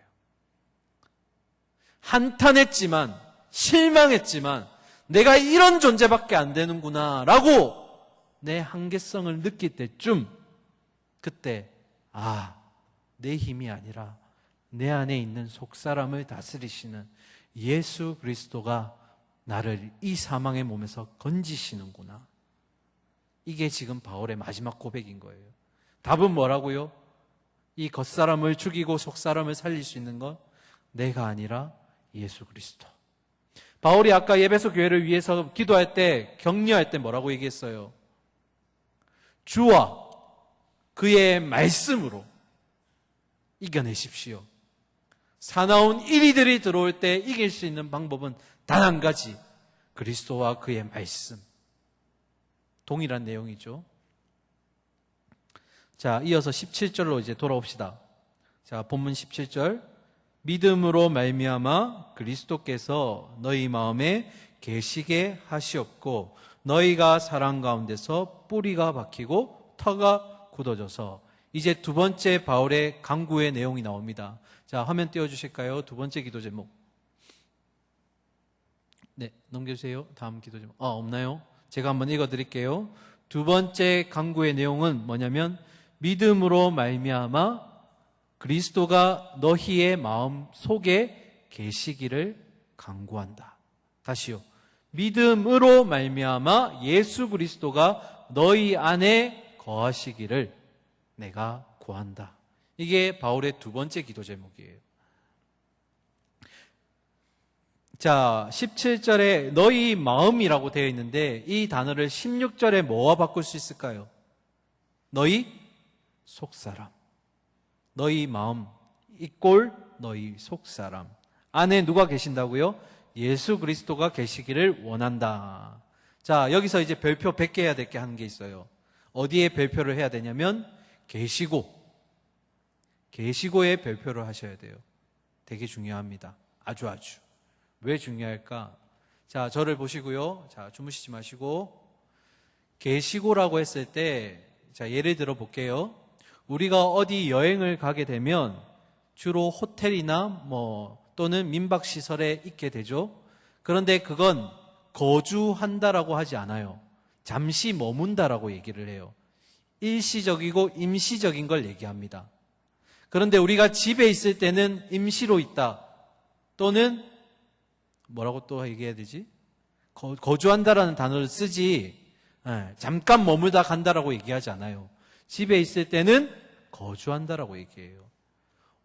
한탄했지만 실망했지만 내가 이런 존재밖에 안 되는구나 라고 내 한계성을 느낄 때쯤 그때 내 힘이 아니라 내 안에 있는 속사람을 다스리시는 예수 그리스도가 나를 이 사망의 몸에서 건지시는구나. 이게 지금 바울의 마지막 고백인 거예요. 답은 뭐라고요? 이 겉사람을 죽이고 속사람을 살릴 수 있는 건 내가 아니라 예수 그리스도. 바울이 아까 에베소 교회를 위해서 기도할 때, 격려할 때 뭐라고 얘기했어요? 주와 그의 말씀으로 이겨내십시오. 사나운 이리들이 들어올 때 이길 수 있는 방법은 단 한 가지, 그리스도와 그의 말씀. 동일한 내용이죠. 자, 이어서 17절로 이제 돌아옵시다. 자, 본문 17절. 믿음으로 말미암아 그리스도께서 너희 마음에 계시게 하시옵고 너희가 사랑 가운데서 뿌리가 박히고 터가 굳어져서. 이제 두 번째 바울의 간구의 내용이 나옵니다. 자, 화면 띄워주실까요? 두 번째 기도 제목. 네, 넘겨주세요. 다음 기도 제목. 없나요? 제가 한번 읽어드릴게요. 두 번째 간구의 내용은 뭐냐면 믿음으로 말미암아 그리스도가 너희의 마음 속에 계시기를 간구한다. 다시요. 믿음으로 말미암아 예수 그리스도가 너희 안에 거하시기를 내가 구한다. 이게 바울의 두 번째 기도 제목이에요. 자, 17절에 너희 마음이라고 되어 있는데 이 단어를 16절에 뭐와 바꿀 수 있을까요? 너희 속사람. 너희 마음 이꼴 너희 속사람. 안에 누가 계신다고요? 예수 그리스도가 계시기를 원한다. 자, 여기서 이제 별표 100개 해야 될 게 한 게 있어요. 어디에 별표를 해야 되냐면 계시고에 별표를 하셔야 돼요. 되게 중요합니다. 아주. 왜 중요할까? 자, 저를 보시고요. 자, 주무시지 마시고. 계시고라고 했을 때, 자, 예를 들어 볼게요. 우리가 어디 여행을 가게 되면 주로 호텔이나 또는 민박시설에 있게 되죠. 그런데 그건 거주한다라고 하지 않아요. 잠시 머문다라고 얘기를 해요. 일시적이고 임시적인 걸 얘기합니다. 그런데 우리가 집에 있을 때는 임시로 있다. 또는 뭐라고 또 얘기해야 되지? 거주한다라는 단어를 쓰지 잠깐 머물다 간다라고 얘기하지 않아요. 집에 있을 때는 거주한다라고 얘기해요.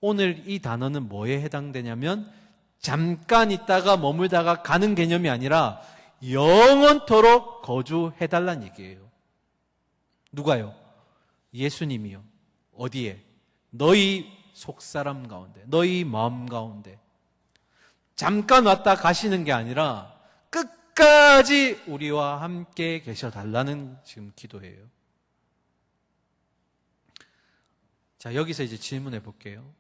오늘 이 단어는 뭐에 해당되냐면 잠깐 있다가 머물다가 가는 개념이 아니라 영원토록 거주해달라는 얘기예요. 누가요? 예수님이요. 어디에? 너희 속사람 가운데, 너희 마음 가운데. 잠깐 왔다 가시는 게 아니라 끝까지 우리와 함께 계셔달라는 지금 기도예요. 자, 여기서 이제 질문해 볼게요.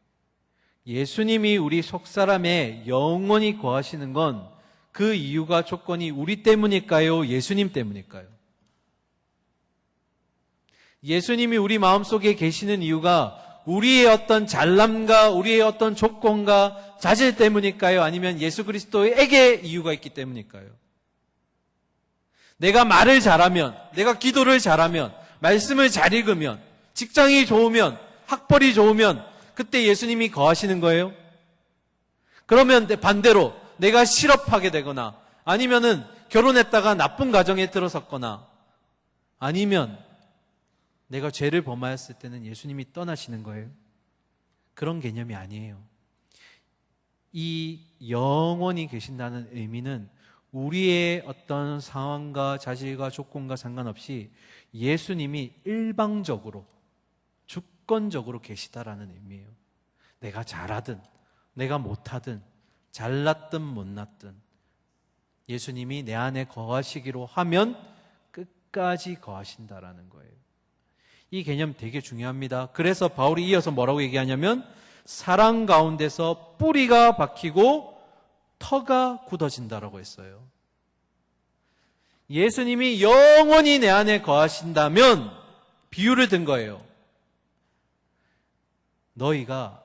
예수님이 우리 속사람에 영원히 거하시는 건 그 이유가 조건이 우리 때문일까요? 예수님 때문일까요? 예수님이 우리 마음속에 계시는 이유가 우리의 어떤 잘남과 우리의 어떤 조건과 자질 때문일까요? 아니면 예수 그리스도에게 이유가 있기 때문일까요? 내가 말을 잘하면, 내가 기도를 잘하면, 말씀을 잘 읽으면, 직장이 좋으면, 학벌이 좋으면 그때 예수님이 거하시는 거예요? 그러면 반대로 내가 실업하게 되거나 아니면은 결혼했다가 나쁜 가정에 들어섰거나 아니면 내가 죄를 범하였을 때는 예수님이 떠나시는 거예요? 그런 개념이 아니에요. 이 영원히 계신다는 의미는 우리의 어떤 상황과 자질과 조건과 상관없이 예수님이 일방적으로 주권적으로 계시다라는 의미예요. 내가 잘하든 내가 못하든 잘났든 못났든 예수님이 내 안에 거하시기로 하면 끝까지 거하신다라는 거예요. 이 개념 되게 중요합니다. 그래서 바울이 이어서 뭐라고 얘기하냐면 사랑 가운데서 뿌리가 박히고 터가 굳어진다라고 했어요. 예수님이 영원히 내 안에 거하신다면 비유를 든 거예요. 너희가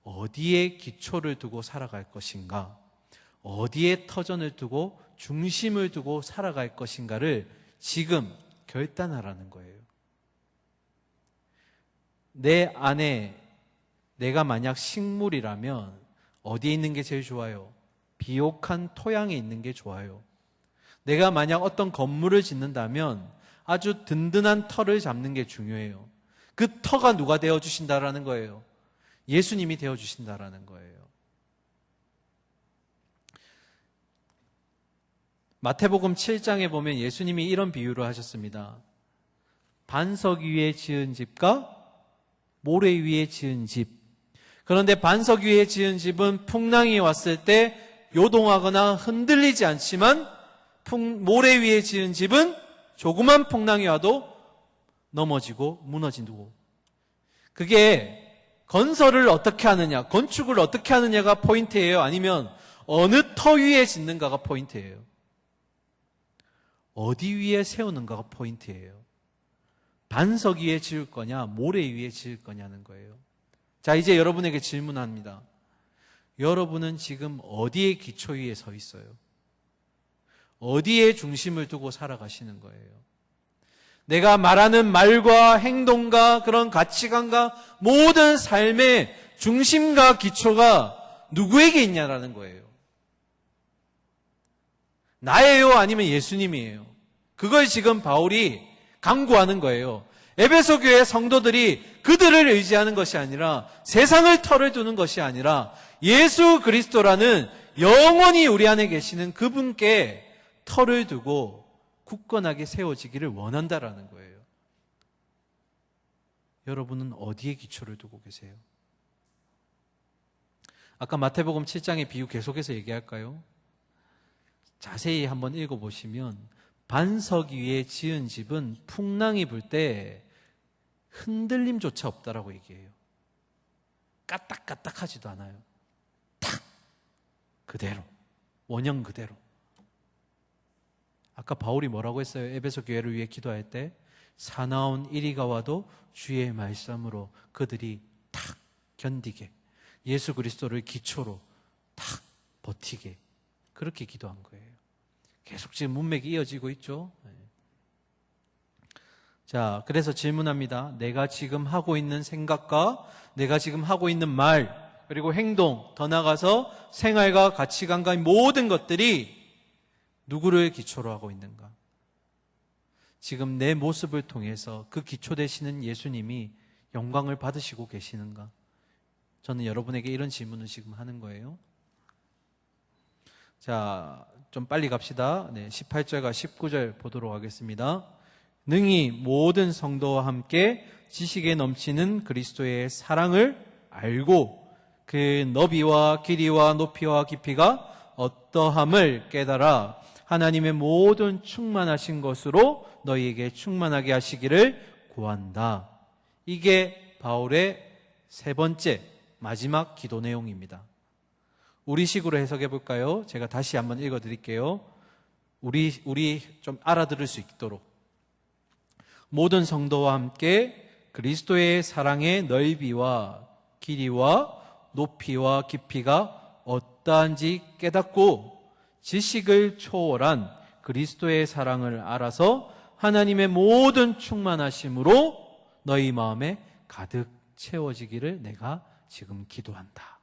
어디에 기초를 두고 살아갈 것인가, 어디에 터전을 두고 중심을 두고 살아갈 것인가를 지금 결단하라는 거예요. 내 안에 내가 만약 식물이라면 어디에 있는 게 제일 좋아요? 비옥한 토양에 있는 게 좋아요. 내가 만약 어떤 건물을 짓는다면 아주 든든한 터를 잡는 게 중요해요. 그 터가 누가 되어주신다라는 거예요? 예수님이 되어주신다라는 거예요. 마태복음 7장에 보면 예수님이 이런 비유를 하셨습니다. 반석 위에 지은 집과 모래 위에 지은 집. 그런데 반석 위에 지은 집은 풍랑이 왔을 때 요동하거나 흔들리지 않지만 모래 위에 지은 집은 조그만 풍랑이 와도 넘어지고 무너지고. 그게 건설을 어떻게 하느냐, 건축을 어떻게 하느냐가 포인트예요? 아니면 어느 터 위에 짓는가가 포인트예요? 어디 위에 세우는가가 포인트예요? 반석 위에 지을 거냐, 모래 위에 지을 거냐는 거예요. 자, 이제 여러분에게 질문합니다. 여러분은 지금 어디에 기초 위에 서 있어요? 어디에 중심을 두고 살아가시는 거예요? 내가 말하는 말과 행동과 그런 가치관과 모든 삶의 중심과 기초가 누구에게 있냐라는 거예요. 나예요? 아니면 예수님이에요? 그걸 지금 바울이 강구하는 거예요. 에베소 교회 성도들이 그들을 의지하는 것이 아니라 세상을 털을 두는 것이 아니라 예수 그리스도라는 영원히 우리 안에 계시는 그분께 털을 두고 굳건하게 세워지기를 원한다라는 거예요. 여러분은 어디에 기초를 두고 계세요? 아까 마태복음 7장의 비유 계속해서 얘기할까요? 자세히 한번 읽어보시면 반석 위에 지은 집은 풍랑이 불 때 흔들림조차 없다라고 얘기해요. 까딱까딱하지도 않아요. 탁! 그대로. 원형 그대로. 아까 바울이 뭐라고 했어요? 에베소 교회를 위해 기도할 때 사나운 이리가 와도 주의 말씀으로 그들이 탁 견디게, 예수 그리스도를 기초로 탁 버티게, 그렇게 기도한 거예요. 계속 지금 문맥이 이어지고 있죠. 자, 그래서 질문합니다. 내가 지금 하고 있는 생각과 내가 지금 하고 있는 말, 그리고 행동, 더 나아가서 생활과 가치관과 모든 것들이 누구를 기초로 하고 있는가? 지금 내 모습을 통해서 그 기초 되시는 예수님이 영광을 받으시고 계시는가? 저는 여러분에게 이런 질문을 지금 하는 거예요. 자, 좀 빨리 갑시다. 18절과 19절 보도록 하겠습니다. 능히 모든 성도와 함께 지식에 넘치는 그리스도의 사랑을 알고 그 너비와 길이와 높이와 깊이가 어떠함을 깨달아 하나님의 모든 충만하신 것으로 너희에게 충만하게 하시기를 구한다. 이게 바울의 세 번째 마지막 기도 내용입니다. 우리식으로 해석해 볼까요? 제가 다시 한번 읽어 드릴게요. 우리 좀 알아들을 수 있도록. 모든 성도와 함께 그리스도의 사랑의 넓이와 길이와 높이와 깊이가 어떠한지 깨닫고 지식을 초월한 그리스도의 사랑을 알아서 하나님의 모든 충만하심으로 너희 마음에 가득 채워지기를 내가 지금 기도한다.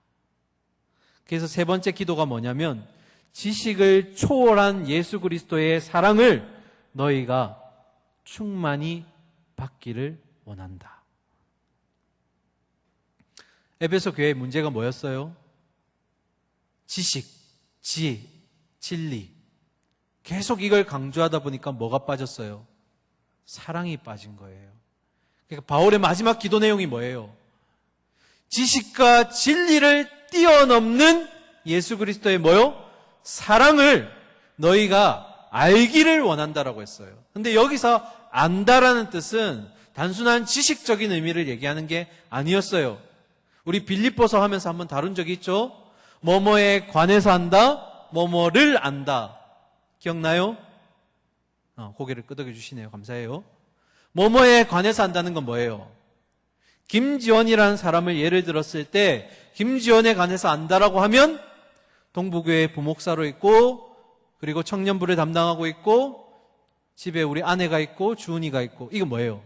그래서 세 번째 기도가 뭐냐면 지식을 초월한 예수 그리스도의 사랑을 너희가 충만히 받기를 원한다. 에베소 교회의 문제가 뭐였어요? 지식, 지혜, 진리. 계속 이걸 강조하다 보니까 뭐가 빠졌어요? 사랑이 빠진 거예요. 그러니까 바울의 마지막 기도 내용이 뭐예요? 지식과 진리를 뛰어넘는 예수 그리스도의 뭐요? 사랑을 너희가 알기를 원한다라고 했어요. 근데 여기서 안다라는 뜻은 단순한 지식적인 의미를 얘기하는 게 아니었어요. 우리 빌립보서 하면서 한번 다룬 적이 있죠? 뭐뭐에 관해서 안다, 뭐뭐를 안다. 기억나요? 고개를 끄덕여 주시네요. 감사해요. 뭐뭐에 관해서 안다는 건 뭐예요? 김지원이라는 사람을 예를 들었을 때 김지원에 관해서 안다라고 하면 동부교회 부목사로 있고 그리고 청년부를 담당하고 있고 집에 우리 아내가 있고 주은이가 있고 이거 뭐예요?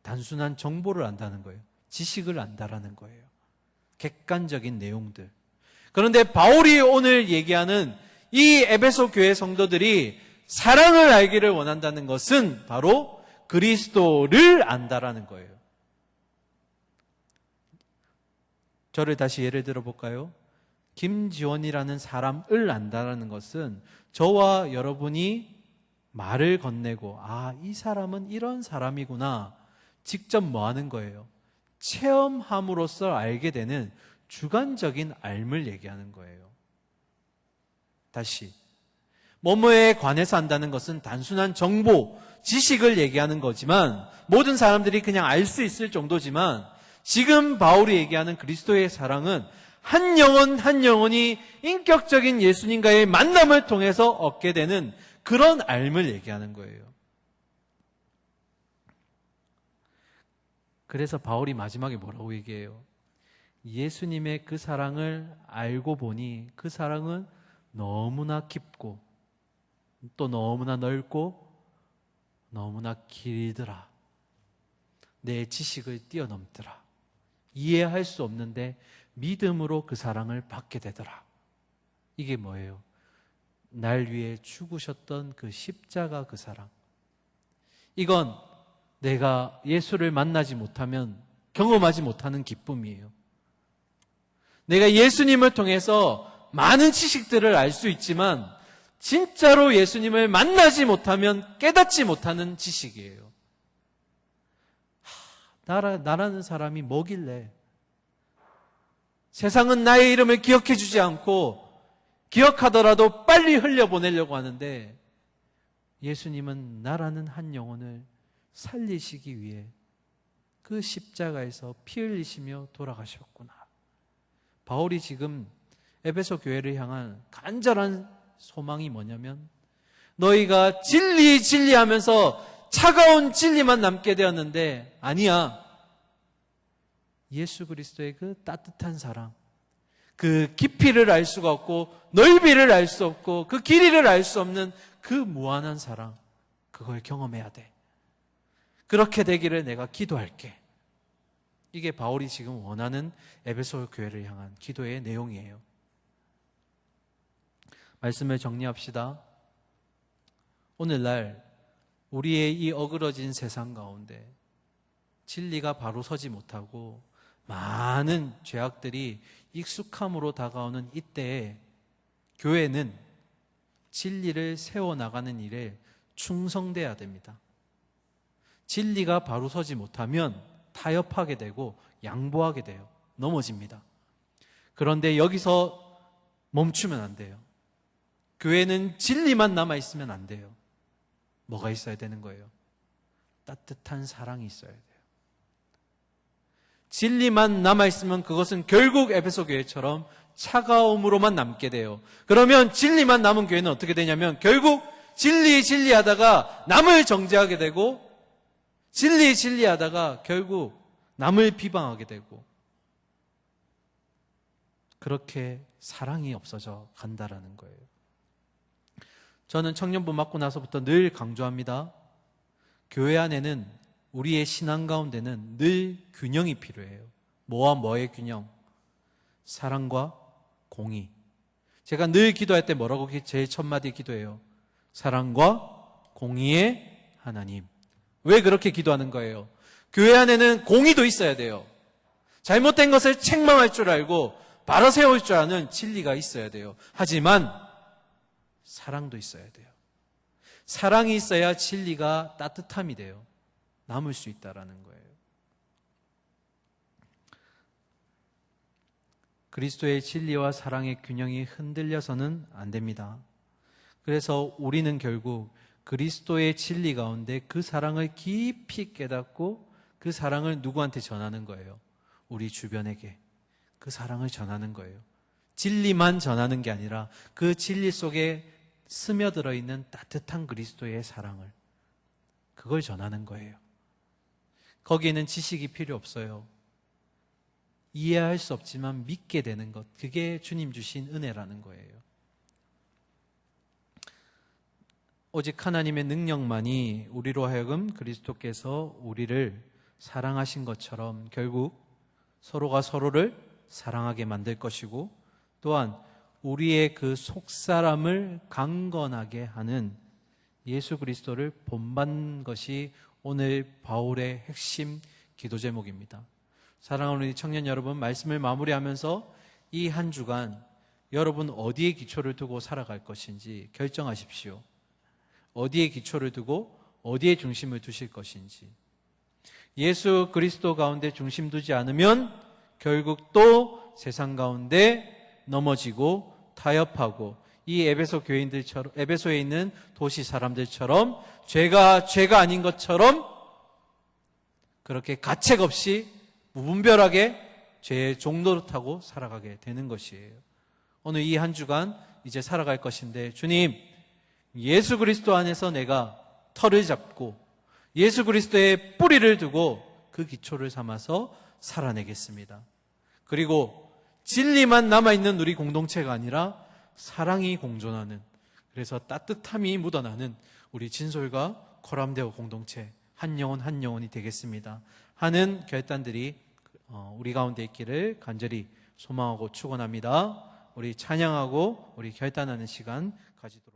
단순한 정보를 안다는 거예요. 지식을 안다라는 거예요. 객관적인 내용들. 그런데 바울이 오늘 얘기하는 이 에베소 교회 성도들이 사랑을 알기를 원한다는 것은 바로 그리스도를 안다라는 거예요. 저를 다시 예를 들어 볼까요? 김지원이라는 사람을 안다라는 것은 저와 여러분이 말을 건네고 이 사람은 이런 사람이구나 직접 뭐 하는 거예요? 체험함으로써 알게 되는 주관적인 알을 얘기하는 거예요. 다시 뭐뭐에 관해서 안다는 것은 단순한 정보, 지식을 얘기하는 거지만 모든 사람들이 그냥 알 수 있을 정도지만 지금 바울이 얘기하는 그리스도의 사랑은 한 영혼 한 영혼이 인격적인 예수님과의 만남을 통해서 얻게 되는 그런 알을 얘기하는 거예요. 그래서 바울이 마지막에 뭐라고 얘기해요? 예수님의 그 사랑을 알고 보니 그 사랑은 너무나 깊고 또 너무나 넓고 너무나 길더라. 내 지식을 뛰어넘더라. 이해할 수 없는데 믿음으로 그 사랑을 받게 되더라. 이게 뭐예요? 날 위해 죽으셨던 그 십자가 그 사랑. 이건 내가 예수를 만나지 못하면 경험하지 못하는 기쁨이에요. 내가 예수님을 통해서 많은 지식들을 알 수 있지만 진짜로 예수님을 만나지 못하면 깨닫지 못하는 지식이에요. 나라는 사람이 뭐길래 세상은 나의 이름을 기억해 주지 않고 기억하더라도 빨리 흘려보내려고 하는데 예수님은 나라는 한 영혼을 살리시기 위해 그 십자가에서 피 흘리시며 돌아가셨구나. 바울이 지금 에베소 교회를 향한 간절한 소망이 뭐냐면 너희가 진리하면서 차가운 진리만 남게 되었는데 아니야. 예수 그리스도의 그 따뜻한 사랑, 그 깊이를 알 수가 없고 넓이를 알 수 없고 그 길이를 알 수 없는 그 무한한 사랑, 그걸 경험해야 돼. 그렇게 되기를 내가 기도할게. 이게 바울이 지금 원하는 에베소 교회를 향한 기도의 내용이에요. 말씀을 정리합시다. 오늘날 우리의 이 어그러진 세상 가운데 진리가 바로 서지 못하고 많은 죄악들이 익숙함으로 다가오는 이때에 교회는 진리를 세워나가는 일에 충성돼야 됩니다. 진리가 바로 서지 못하면 타협하게 되고 양보하게 돼요. 넘어집니다. 그런데 여기서 멈추면 안 돼요. 교회는 진리만 남아있으면 안 돼요. 뭐가 있어야 되는 거예요? 따뜻한 사랑이 있어야 돼요. 진리만 남아있으면 그것은 결국 에베소 교회처럼 차가움으로만 남게 돼요. 그러면 진리만 남은 교회는 어떻게 되냐면 결국 진리하다가 남을 정죄하게 되고 진리하다가 결국 남을 비방하게 되고 그렇게 사랑이 없어져 간다라는 거예요. 저는 청년부 맡고 나서부터 늘 강조합니다. 교회 안에는 우리의 신앙 가운데는 늘 균형이 필요해요. 뭐와 뭐의 균형? 사랑과 공의. 제가 늘 기도할 때 뭐라고 제일 첫 마디 기도해요? 사랑과 공의의 하나님. 왜 그렇게 기도하는 거예요? 교회 안에는 공의도 있어야 돼요. 잘못된 것을 책망할 줄 알고 바로 세울 줄 아는 진리가 있어야 돼요. 하지만 사랑도 있어야 돼요. 사랑이 있어야 진리가 따뜻함이 돼요. 남을 수 있다라는 거예요. 그리스도의 진리와 사랑의 균형이 흔들려서는 안 됩니다. 그래서 우리는 결국 그리스도의 진리 가운데 그 사랑을 깊이 깨닫고 그 사랑을 누구한테 전하는 거예요? 우리 주변에게 그 사랑을 전하는 거예요. 진리만 전하는 게 아니라 그 진리 속에 스며들어 있는 따뜻한 그리스도의 사랑을, 그걸 전하는 거예요. 거기에는 지식이 필요 없어요. 이해할 수 없지만 믿게 되는 것, 그게 주님 주신 은혜라는 거예요. 오직 하나님의 능력만이 우리로 하여금 그리스도께서 우리를 사랑하신 것처럼 결국 서로가 서로를 사랑하게 만들 것이고, 또한 우리의 그 속사람을 강건하게 하는 예수 그리스도를 본받는 것이 오늘 바울의 핵심 기도 제목입니다. 사랑하는 우리 청년 여러분, 말씀을 마무리하면서 이 한 주간 여러분 어디에 기초를 두고 살아갈 것인지 결정하십시오. 어디에 기초를 두고 어디에 중심을 두실 것인지. 예수 그리스도 가운데 중심 두지 않으면 결국 또 세상 가운데 넘어지고 타협하고 이 에베소 교인들처럼, 에베소에 있는 도시 사람들처럼 죄가 아닌 것처럼 그렇게 가책 없이 무분별하게 죄의 종노릇하고 살아가게 되는 것이에요. 오늘 이 한 주간 이제 살아갈 것인데, 주님, 예수 그리스도 안에서 내가 털을 잡고 예수 그리스도의 뿌리를 두고 그 기초를 삼아서 살아내겠습니다. 그리고 진리만 남아있는 우리 공동체가 아니라 사랑이 공존하는, 그래서 따뜻함이 묻어나는 우리 진솔과 코람데오 공동체, 한 영혼 한 영혼이 되겠습니다 하는 결단들이 우리 가운데 있기를 간절히 소망하고 축원합니다. 우리 찬양하고 우리 결단하는 시간 가지도록